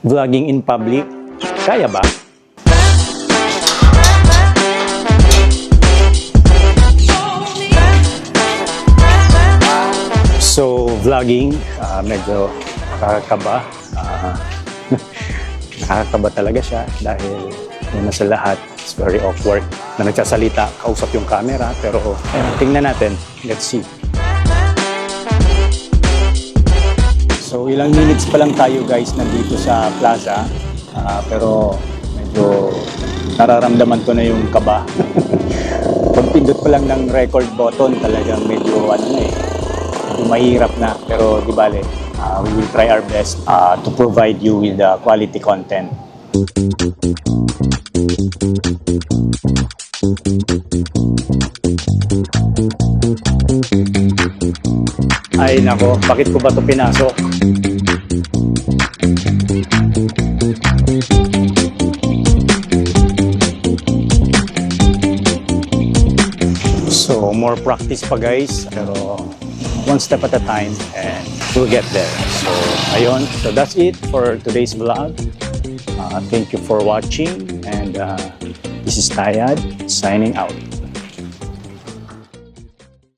Vlogging in public, kaya ba? So, vlogging, medyo nakakaba. Nakakaba talaga siya dahil una sa lahat, it's very awkward na nagsasalita, kausap yung camera. Pero tingnan natin, let's see. So, ilang minutes pa lang tayo guys nandito sa plaza. Pero medyo nararamdaman ko na yung kaba. Pagpindot pa lang ng record button, talagang medyo medyo mahirap na. Pero di bale, we will try our best to provide you with quality content. Ay nako, bakit ko ba ito pinasok? So, more practice pa guys, pero one step at a time and we'll get there. So, ayun. So, that's it for today's vlog. Thank you for watching and this is Tayad signing out.